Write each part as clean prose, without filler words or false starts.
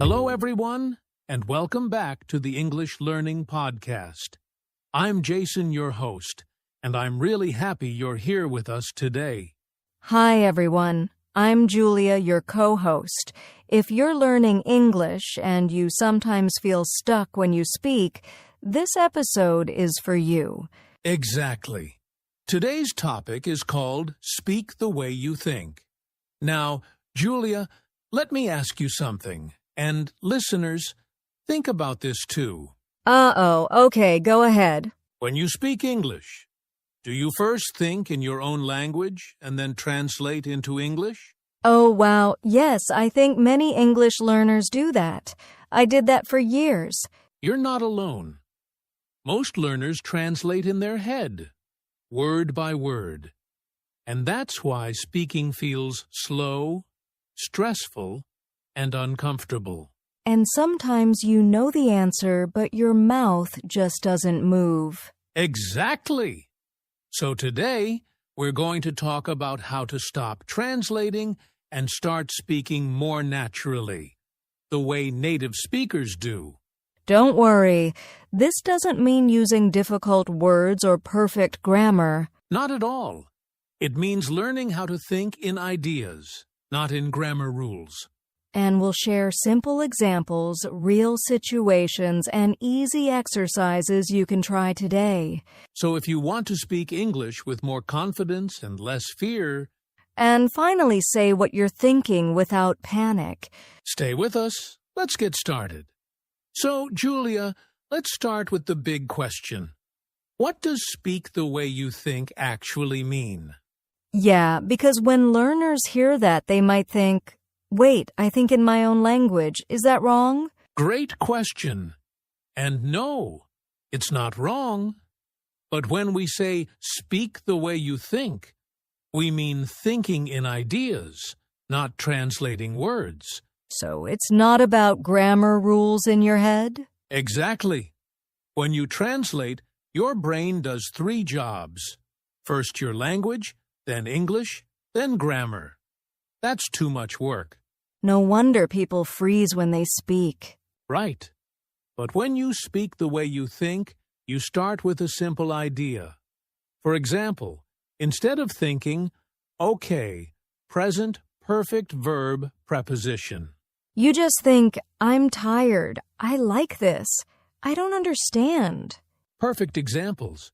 Hello, everyone, and welcome back to the English Learning Podcast. I'm Jason, your host, and I'm really happy you're here with us today. Hi, everyone. I'm Julia, your co-host. If you're learning English and you sometimes feel stuck when you speak, this episode is for you. Exactly. Today's topic is called Speak the Way You Think. Now, Julia, let me ask you something. And listeners, think about this too. Okay, go ahead. When you speak English, do you first think in your own language and then translate into English? Oh, wow. Yes, I think many English learners do that. I did that for years. You're not alone. Most learners translate in their head, word by word. And that's why speaking feels slow, stressful, and uncomfortable. And sometimes you know the answer, but your mouth just doesn't move. Exactly. So today, we're going to talk about how to stop translating and start speaking more naturally, the way native speakers do. Don't worry. This doesn't mean using difficult words or perfect grammar. Not at all. It means learning how to think in ideas, not in grammar rules. And we'll share simple examples, real situations, and easy exercises you can try today. So if you want to speak English with more confidence and less fear, and finally say what you're thinking without panic, stay with us. Let's get started. So, Julia, let's start with the big question. What does speak the way you think actually mean? Yeah, because when learners hear that, they might think, wait, I think in my own language. Is that wrong? Great question. And no, it's not wrong. But when we say speak the way you think, we mean thinking in ideas, not translating words. So it's not about grammar rules in your head? Exactly. When you translate, your brain does 3 jobs. First your language, then English, then grammar. That's too much work. No wonder people freeze when they speak. Right. But when you speak the way you think, you start with a simple idea. For example, instead of thinking, okay, present perfect verb preposition. You just think, I'm tired. I like this. I don't understand. Perfect examples.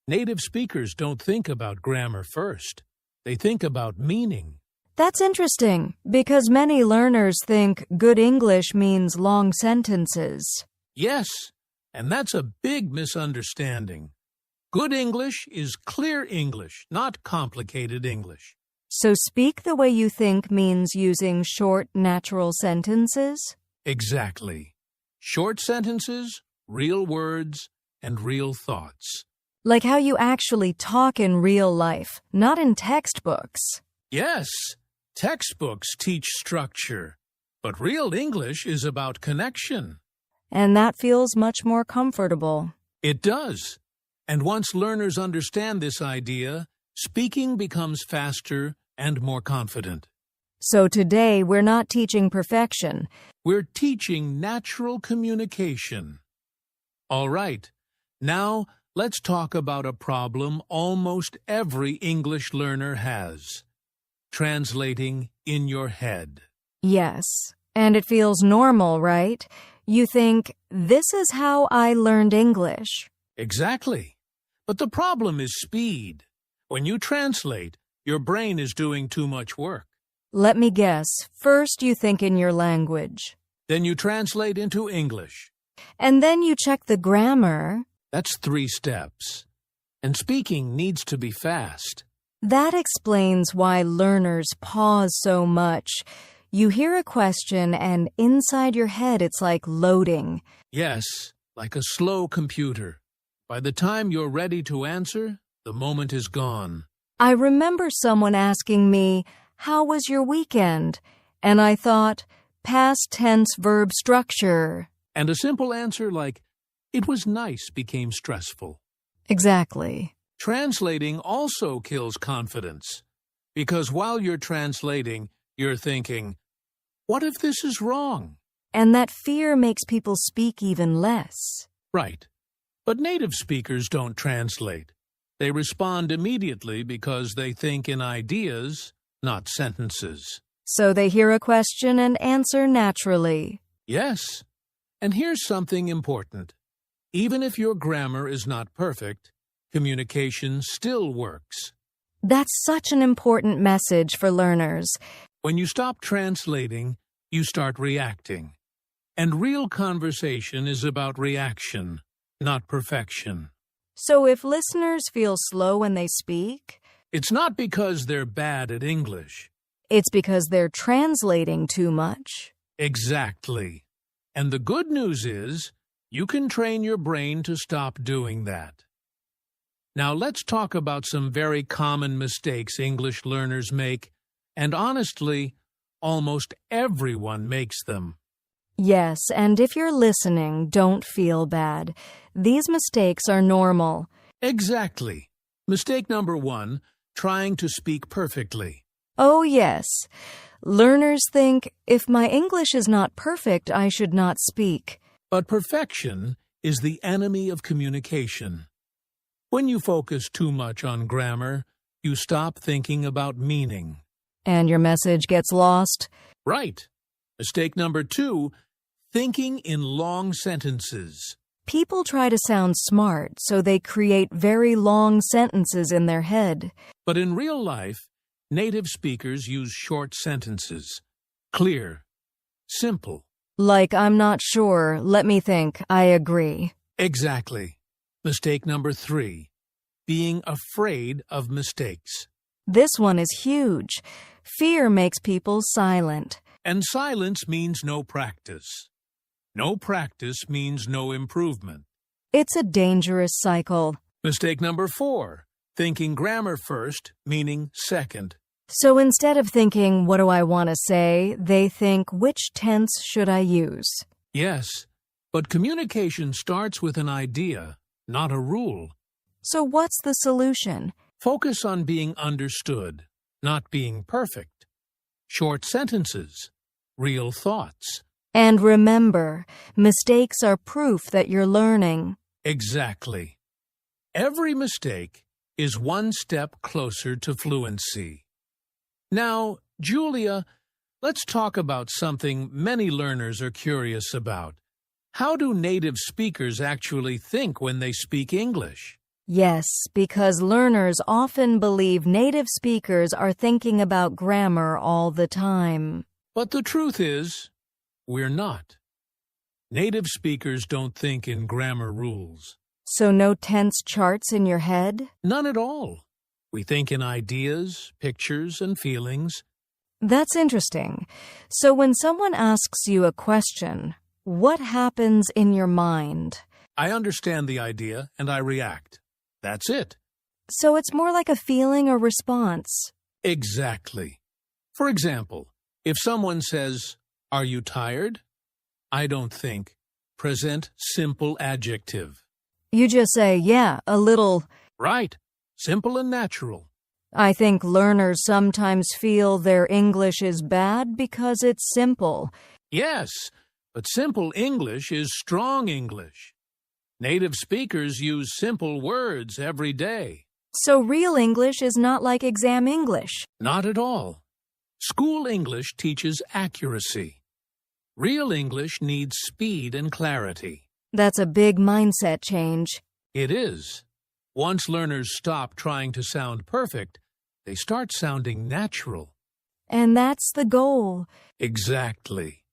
Native speakers don't think about grammar first. They think about meaning. That's interesting, because many learners think good English means long sentences. Yes, and that's a big misunderstanding. Good English is clear English, not complicated English. So speak the way you think means using short, natural sentences? Exactly. Short sentences, real words, and real thoughts. Like how you actually talk in real life, not in textbooks. Yes, textbooks teach structure, but real English is about connection. And that feels much more comfortable. It does. And once learners understand this idea, speaking becomes faster and more confident. So today, we're not teaching perfection. We're teaching natural communication. All right, now let's talk about a problem almost every English learner has. Translating in your head. Yes, and it feels normal, right? You think, this is how I learned English. Exactly. But the problem is speed. When you translate, your brain is doing too much work. Let me guess. First, you think in your language. Then you translate into English. And then you check the grammar. That's 3 steps. And speaking needs to be fast. That explains why learners pause so much. You hear a question and inside your head it's like loading. Yes, like a slow computer. By the time you're ready to answer, the moment is gone. I remember someone asking me, how was your weekend? And I thought, past tense verb structure. And a simple answer like, it was nice became stressful. Exactly. Translating also kills confidence. Because while you're translating, you're thinking, what if this is wrong? And that fear makes people speak even less. Right. But native speakers don't translate. They respond immediately because they think in ideas, not sentences. So they hear a question and answer naturally. Yes. And here's something important. Even if your grammar is not perfect, communication still works. That's such an important message for learners. When you stop translating, you start reacting. And real conversation is about reaction, not perfection. So if listeners feel slow when they speak, It's not because they're bad at English. it's because they're translating too much. Exactly. And the good news is, you can train your brain to stop doing that. Now let's talk about some very common mistakes English learners make, and honestly, almost everyone makes them. Yes, and if you're listening, don't feel bad. These mistakes are normal. Exactly. Mistake number 1, trying to speak perfectly. Oh, yes. Learners think, if my English is not perfect, I should not speak. But perfection is the enemy of communication. When you focus too much on grammar, you stop thinking about meaning. And your message gets lost. Right. Mistake number 2, thinking in long sentences. People try to sound smart, so they create very long sentences in their head. But in real life, native speakers use short sentences. Clear. Simple. Like, I'm not sure, let me think, I agree. Exactly. Mistake number 3, being afraid of mistakes. This one is huge. Fear makes people silent. And silence means no practice. No practice means no improvement. It's a dangerous cycle. Mistake number 4, thinking grammar first, meaning second. So instead of thinking, what do I want to say, they think, which tense should I use? Yes, but communication starts with an idea, not a rule. So what's the solution? Focus on being understood, not being perfect. Short sentences, real thoughts. And remember, mistakes are proof that you're learning. Exactly. Every mistake is one step closer to fluency. Now, Julia, let's talk about something many learners are curious about. How do native speakers actually think when they speak English? Yes, because learners often believe native speakers are thinking about grammar all the time. But the truth is, we're not. Native speakers don't think in grammar rules. So no tense charts in your head? None at all. We think in ideas, pictures, and feelings. That's interesting. So when someone asks you a question, what happens in your mind? I understand the idea and I react. That's it. So it's more like a feeling or response. Exactly. For example, if someone says, "Are you tired?" I don't think. Present simple adjective. You just say, yeah, a little. Right. Simple and natural. I think learners sometimes feel their English is bad because it's simple. Yes, but simple English is strong English. Native speakers use simple words every day. So real English is not like exam English. Not at all. School English teaches accuracy. Real English needs speed and clarity. That's a big mindset change. It is. Once learners stop trying to sound perfect, they start sounding natural. And that's the goal. Exactly.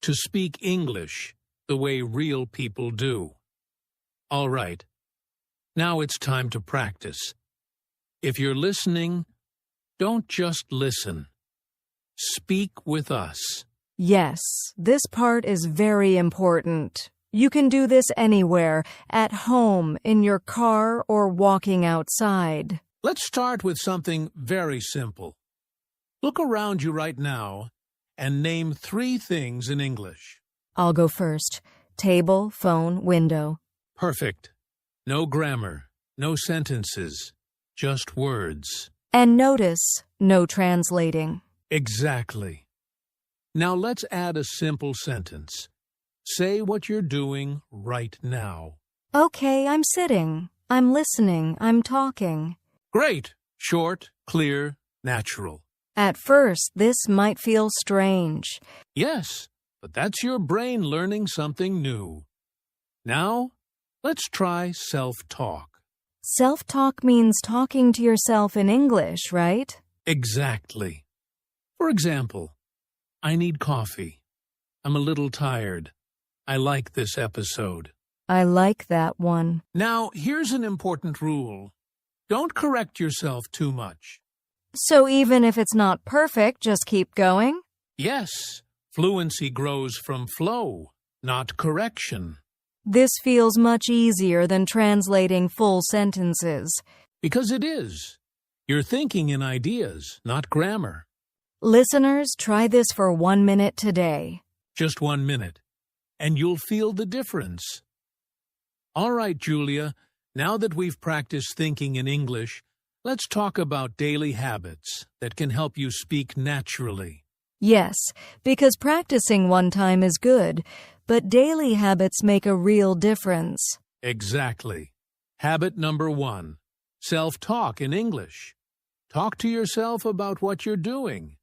To speak English the way real people do. All right. Now it's time to practice. If you're listening, don't just listen. Speak with us. Yes, this part is very important. You can do this anywhere, at home, in your car, or walking outside. Let's start with something very simple. Look around you right now and name 3 things in English. I'll go first. Table, phone, window. Perfect. No grammar, no sentences, just words. And notice, no translating. Exactly. Now let's add a simple sentence. Say what you're doing right now. Okay, I'm sitting. I'm listening. I'm talking. Great! Short, clear, natural. At first, this might feel strange. Yes, but that's your brain learning something new. Now, let's try self-talk. Self-talk means talking to yourself in English, right? Exactly. For example, I need coffee. I'm a little tired. I like this episode. I like that one. Now, here's an important rule. Don't correct yourself too much. So even if it's not perfect, just keep going? Yes, fluency grows from flow, not correction. This feels much easier than translating full sentences. Because it is. You're thinking in ideas, not grammar. Listeners, try this for 1 minute today. Just 1 minute, and you'll feel the difference. All right, Julia, now that we've practiced thinking in English, let's talk about daily habits that can help you speak naturally. Yes, because practicing one time is good, but daily habits make a real difference. Exactly. Habit number 1, self-talk in English. Talk to yourself about what you're doing,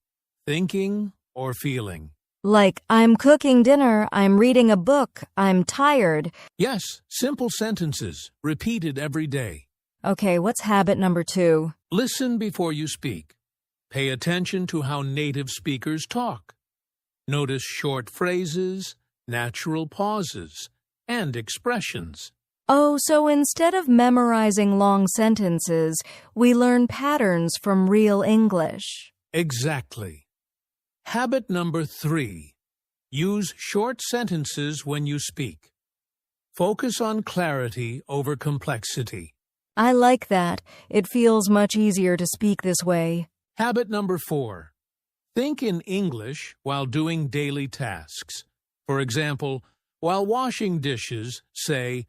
thinking, or feeling. Like, I'm cooking dinner, I'm reading a book, I'm tired. Yes, simple sentences, repeated every day. Okay, what's habit number 2? Listen before you speak. Pay attention to how native speakers talk. Notice short phrases, natural pauses, and expressions. Oh, so instead of memorizing long sentences, we learn patterns from real English. Exactly. Habit number 3. Use short sentences when you speak. Focus on clarity over complexity. I like that. It feels much easier to speak this way. Habit number 4. Think in English while doing daily tasks. For example, while washing dishes, say,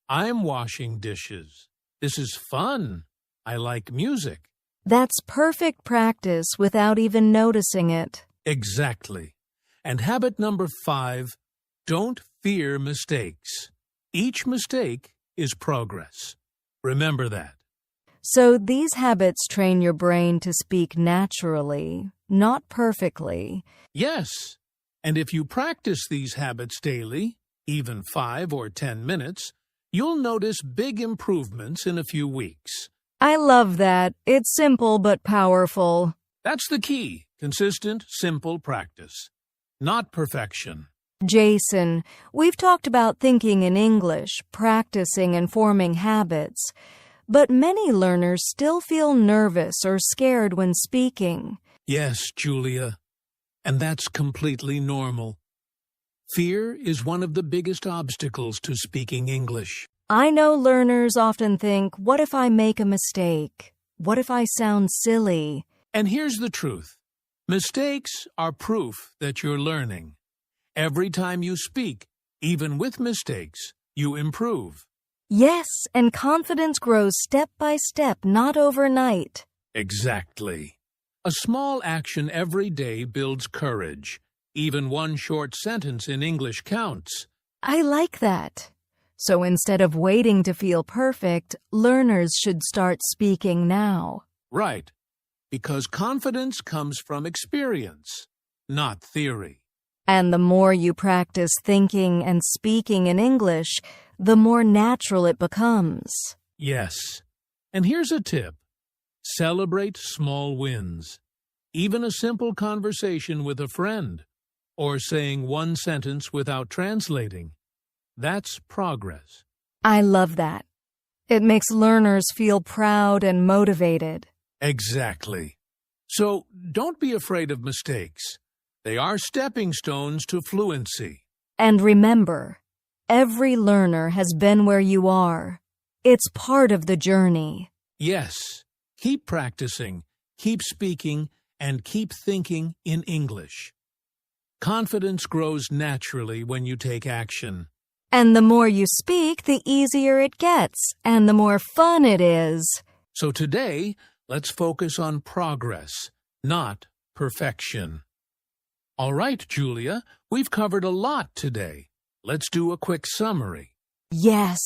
I'm washing dishes. This is fun. I like music. That's perfect practice without even noticing it. Exactly. And habit number 5, don't fear mistakes. Each mistake is progress. Remember that. So these habits train your brain to speak naturally, not perfectly. Yes. And if you practice these habits daily, even 5 or 10 minutes, you'll notice big improvements in a few weeks. I love that. It's simple but powerful. That's the key. Consistent, simple practice. Not perfection. Jason, we've talked about thinking in English, practicing and forming habits, but many learners still feel nervous or scared when speaking. Yes, Julia, and that's completely normal. Fear is one of the biggest obstacles to speaking English. I know learners often think, what if I make a mistake? What if I sound silly? And here's the truth. Mistakes are proof that you're learning. Every time you speak, even with mistakes, you improve. Yes, and confidence grows step by step, not overnight. Exactly. A small action every day builds courage. Even one short sentence in English counts. I like that. So instead of waiting to feel perfect, learners should start speaking now. Right. Because confidence comes from experience, not theory. And the more you practice thinking and speaking in English, the more natural it becomes. Yes. And here's a tip. Celebrate small wins. Even a simple conversation with a friend, or saying one sentence without translating. That's progress. I love that. It makes learners feel proud and motivated. Exactly. So don't be afraid of mistakes. They are stepping stones to fluency. And remember, every learner has been where you are. It's part of the journey. Yes. Keep practicing, keep speaking, and keep thinking in English. Confidence grows naturally when you take action. And the more you speak, the easier it gets, and the more fun it is. So today, let's focus on progress, not perfection. All right, Julia, we've covered a lot today. Let's do a quick summary. Yes,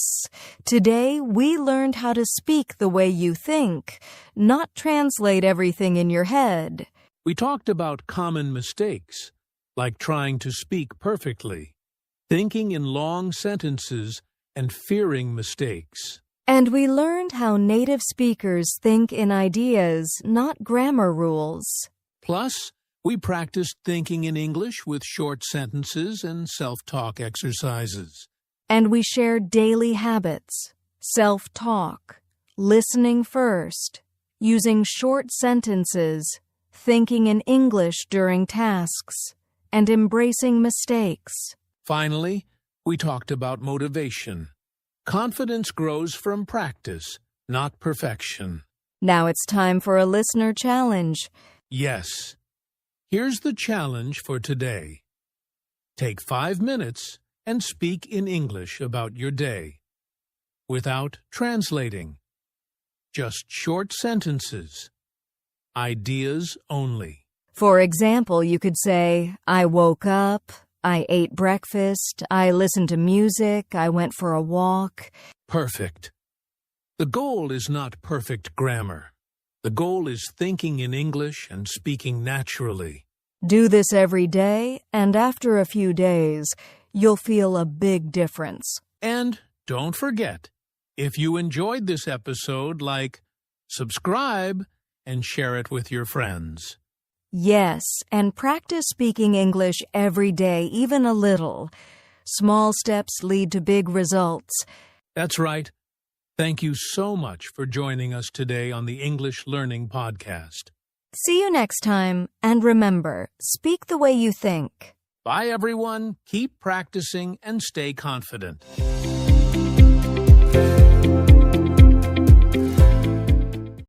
today we learned how to speak the way you think, not translate everything in your head. We talked about common mistakes, like trying to speak perfectly, thinking in long sentences, and fearing mistakes. And we learned how native speakers think in ideas, not grammar rules. Plus, we practiced thinking in English with short sentences and self-talk exercises. And we shared daily habits, self-talk, listening first, using short sentences, thinking in English during tasks, and embracing mistakes. Finally, we talked about motivation. Confidence grows from practice, not perfection. Now it's time for a listener challenge. Yes. Here's the challenge for today. Take 5 minutes and speak in English about your day, without translating. Just short sentences. Ideas only. For example, you could say, I woke up, I ate breakfast, I listened to music, I went for a walk. Perfect. The goal is not perfect grammar. The goal is thinking in English and speaking naturally. Do this every day, and after a few days, you'll feel a big difference. And don't forget, if you enjoyed this episode, subscribe and share it with your friends. Yes, and practice speaking English every day, even a little. Small steps lead to big results. That's right. Thank you so much for joining us today on the English Learning Podcast. See you next time, and remember, speak the way you think. Bye, everyone. Keep practicing and stay confident.